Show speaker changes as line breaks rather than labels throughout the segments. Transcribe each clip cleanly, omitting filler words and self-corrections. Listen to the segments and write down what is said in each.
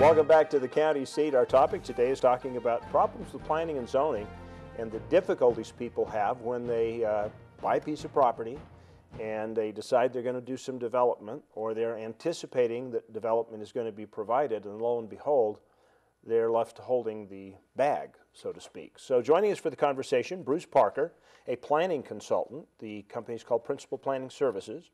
Welcome back to the county seat. Our topic today is talking about problems with planning and zoning and the difficulties people have when they buy a piece of property and they decide they're going to do some development, or they're anticipating that development is going to be provided, and lo and behold, they're left holding the bag, so to speak. So joining us for the conversation, Bruce Parker, a planning consultant. The company is called Principal Planning Services.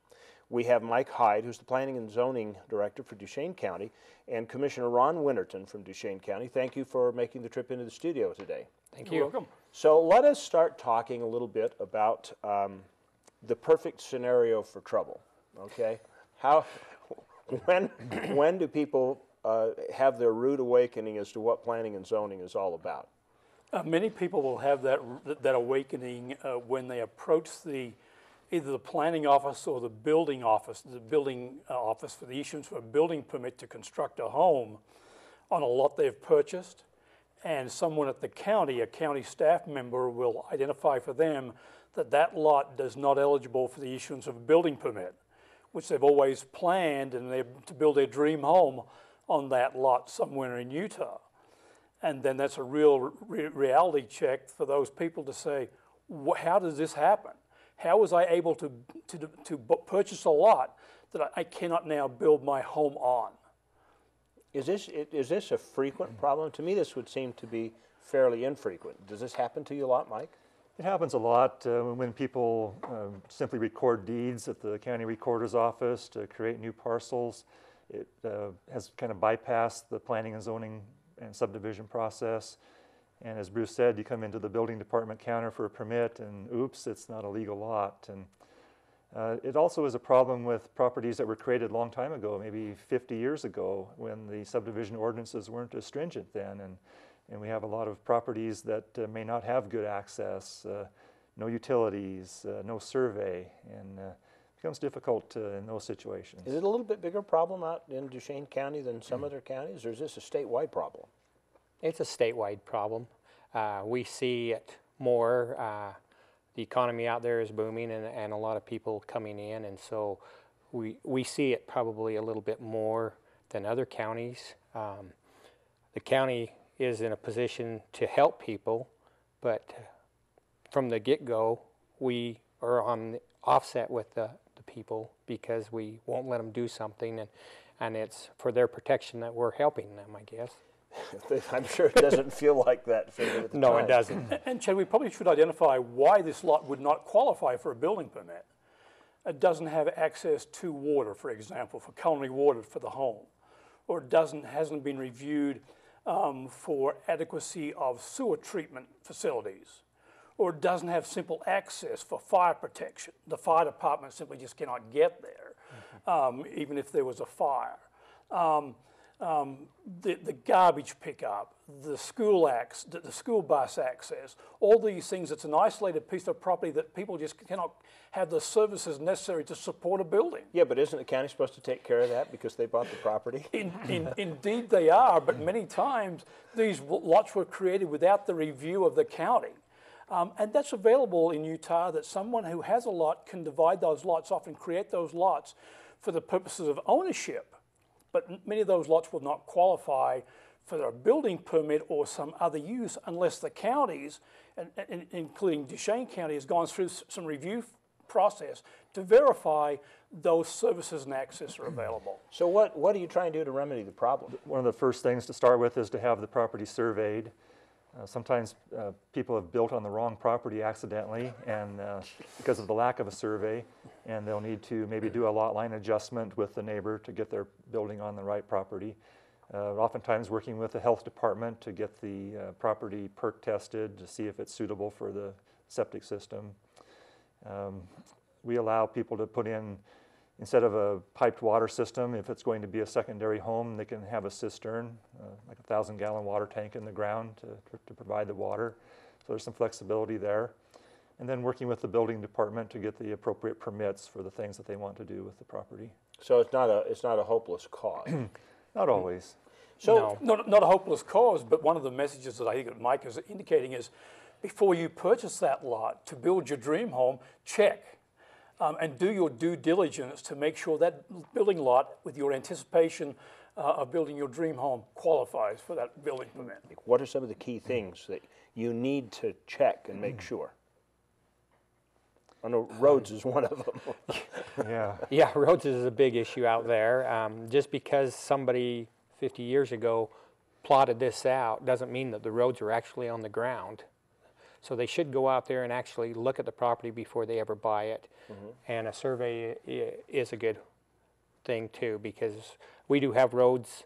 We have Mike Hyde, who's the Planning and Zoning Director for Duchesne County, and Commissioner Ron Winterton from Duchesne County. Thank you for making the trip into the studio today.
Thank you.
You're welcome.
So let us start talking a little bit about the perfect scenario for trouble, okay? When do people have their rude awakening as to what planning and zoning is all about?
Many people will have that awakening when they approach either the planning office or the building office for the issuance of a building permit to construct a home on a lot they've purchased, and someone at the county, a county staff member, will identify for them that that lot is not eligible for the issuance of a building permit, which they've always planned to build their dream home on that lot somewhere in Utah. And then that's a real reality check for those people to say, how does this happen? How was I able to purchase a lot that I cannot now build my home on?
Is this a frequent problem? To me, this would seem to be fairly infrequent. Does this happen to you a lot, Mike?
It happens a lot when people simply record deeds at the county recorder's office to create new parcels. It has kind of bypassed the planning and zoning and subdivision process. And as Bruce said, you come into the building department counter for a permit and oops, it's not a legal lot. And it also is a problem with properties that were created a long time ago, maybe 50 years ago, when the subdivision ordinances weren't as stringent then. And we have a lot of properties that may not have good access, no utilities, no survey, and it becomes difficult in those situations.
Is it a little bit bigger problem out in Duchesne County than some other counties, or is this a statewide problem?
It's a statewide problem. We see it more. The economy out there is booming and a lot of people coming in, and so we see it probably a little bit more than other counties. The county is in a position to help people, but from the get-go, we are on the offset with the people because we won't let them do something, and it's for their protection that we're helping them, I guess.
I'm sure it doesn't feel like that for you at the time.
No, it doesn't.
And Chad, we probably should identify why this lot would not qualify for a building permit. It doesn't have access to water, for example, for culinary water for the home, or it hasn't been reviewed for adequacy of sewer treatment facilities, or it doesn't have simple access for fire protection. The fire department simply just cannot get there, even if there was a fire. The garbage pickup, the school bus access, all these things, it's an isolated piece of property that people just cannot have the services necessary to support a building.
Yeah, but isn't the county supposed to take care of that because they bought the property?
Indeed they are, but many times these lots were created without the review of the county. And that's available in Utah, that someone who has a lot can divide those lots off and create those lots for the purposes of ownership. But many of those lots will not qualify for a building permit or some other use unless the counties, including Duchesne County, has gone through some review process to verify those services and access are available.
So what are you trying to do to remedy the problem?
One of the first things to start with is to have the property surveyed. Sometimes people have built on the wrong property accidentally, and because of the lack of a survey, and they'll need to maybe do a lot line adjustment with the neighbor to get their building on the right property. Oftentimes working with the health department to get the property perk tested to see if it's suitable for the septic system. We allow people to put in, instead of a piped water system, if it's going to be a secondary home, they can have a cistern, like a 1,000-gallon water tank in the ground to provide the water. So there's some flexibility there. And then working with the building department to get the appropriate permits for the things that they want to do with the property.
So it's not a hopeless cause.
Not always.
So not a hopeless cause, but one of the messages that I think that Mike is indicating is, before you purchase that lot to build your dream home, check. And do your due diligence to make sure that building lot, with your anticipation of building your dream home qualifies for that building permit.
What are some of the key things that you need to check and make sure? I know roads is one of them.
Yeah.
Yeah, roads is a big issue out there. Just because somebody 50 years ago plotted this out doesn't mean that the roads are actually on the ground. So they should go out there and actually look at the property before they ever buy it. And a survey is a good thing too, because we do have roads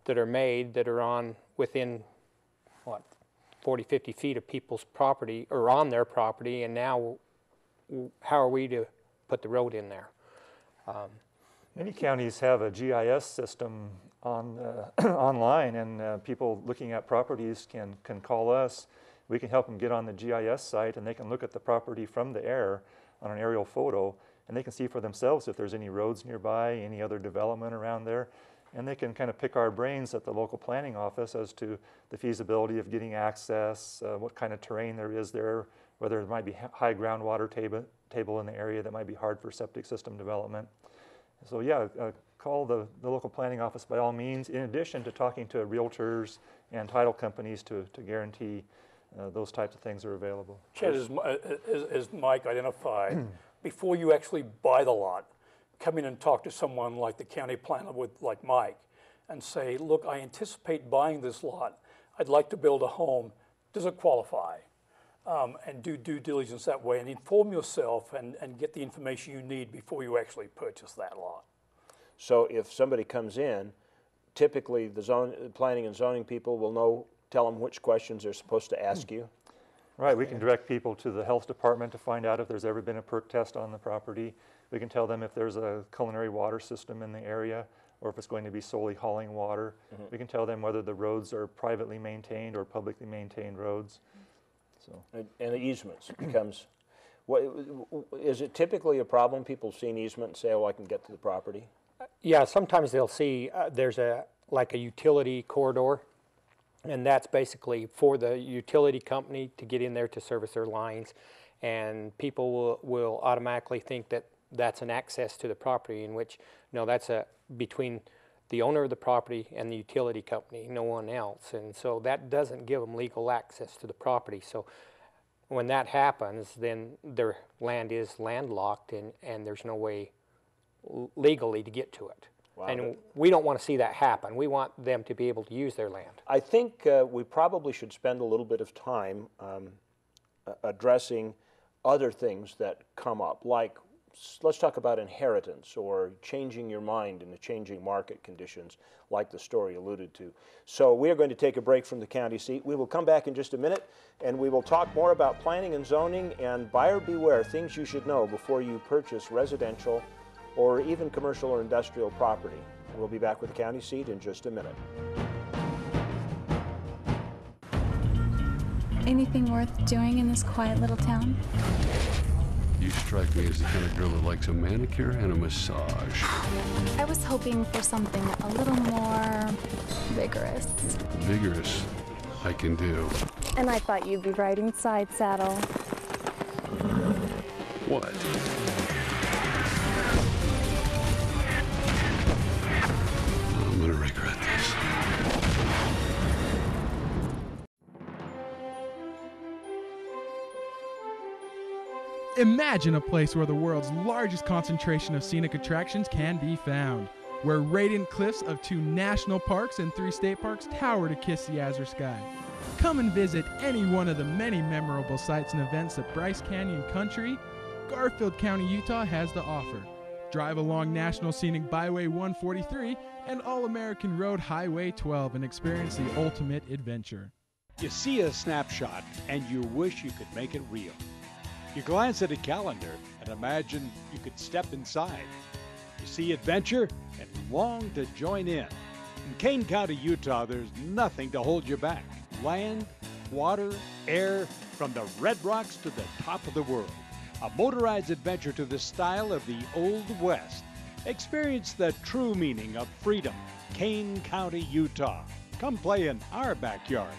that are made that are on within, what, 40, 50 feet of people's property, or on their property, and now how are we to put the road in there?
Many counties have a GIS system on online, and people looking at properties can call us. We can help them get on the GIS site, and they can look at the property from the air on an aerial photo, and they can see for themselves if there's any roads nearby, any other development around there, and they can kind of pick our brains at the local planning office as to the feasibility of getting access, what kind of terrain there is there, whether there might be high groundwater table in the area that might be hard for septic system development. So yeah, call the local planning office by all means, in addition to talking to realtors and title companies to guarantee those types of things are available.
Chad, as Mike identified, before you actually buy the lot, come in and talk to someone like the county planner like Mike and say, look, I anticipate buying this lot. I'd like to build a home. Does it qualify? And do due diligence that way, and inform yourself and get the information you need before you actually purchase that lot.
So if somebody comes in, typically the planning and zoning people will tell them which questions they're supposed to ask you.
Right, we can direct people to the health department to find out if there's ever been a perk test on the property. We can tell them if there's a culinary water system in the area, or if it's going to be solely hauling water. We can tell them whether the roads are privately maintained or publicly maintained roads. So.
And the easements becomes, is it typically a problem? People see an easement and say, oh, I can get to the property?
Yeah, sometimes they'll see there's like a utility corridor, and that's basically for the utility company to get in there to service their lines, and people will automatically think that that's an access to the property, in which, no, that's between the owner of the property and the utility company, no one else. And so that doesn't give them legal access to the property. So when that happens, then their land is landlocked, and there's no way legally to get to it. Wow. And we don't want to see that happen. We want them to be able to use their land.
I think we probably should spend a little bit of time addressing other things that come up, like let's talk about inheritance or changing your mind in the changing market conditions like the story alluded to. So we are going to take a break from the county seat. We will come back in just a minute, and we will talk more about planning and zoning and buyer beware, things you should know before you purchase residential or even commercial or industrial property. We'll be back with the county seat in just a minute.
Anything worth doing in this quiet little town?
You strike me as the kind of girl that likes a manicure and a massage.
I was hoping for something a little more vigorous.
Vigorous, I can do.
And I thought you'd be riding side saddle.
What? I'm gonna regret this.
Imagine a place where the world's largest concentration of scenic attractions can be found, where radiant cliffs of 2 national parks and 3 state parks tower to kiss the azure sky. Come and visit any one of the many memorable sites and events that Bryce Canyon Country, Garfield County, Utah has to offer. Drive along National Scenic Byway 143 and All-American Road Highway 12 and experience the ultimate adventure.
You see a snapshot and you wish you could make it real. You glance at a calendar and imagine you could step inside. You see adventure and long to join in. In Kane County, Utah, there's nothing to hold you back. Land, water, air, from the Red Rocks to the top of the world. A motorized adventure to the style of the Old West. Experience the true meaning of freedom. Kane County, Utah. Come play in our backyard.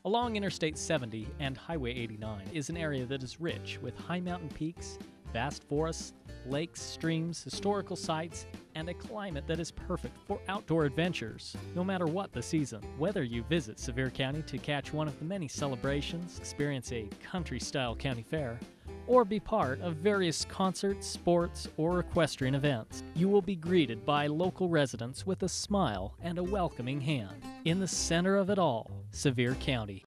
Along Interstate 70 and Highway 89 is an area that is rich with high mountain peaks, vast forests, lakes, streams, historical sites, and a climate that is perfect for outdoor adventures, no matter what the season. Whether you visit Sevier County to catch one of the many celebrations, experience a country-style county fair, or be part of various concerts, sports, or equestrian events, you will be greeted by local residents with a smile and a welcoming hand. In the center of it all, Sevier County.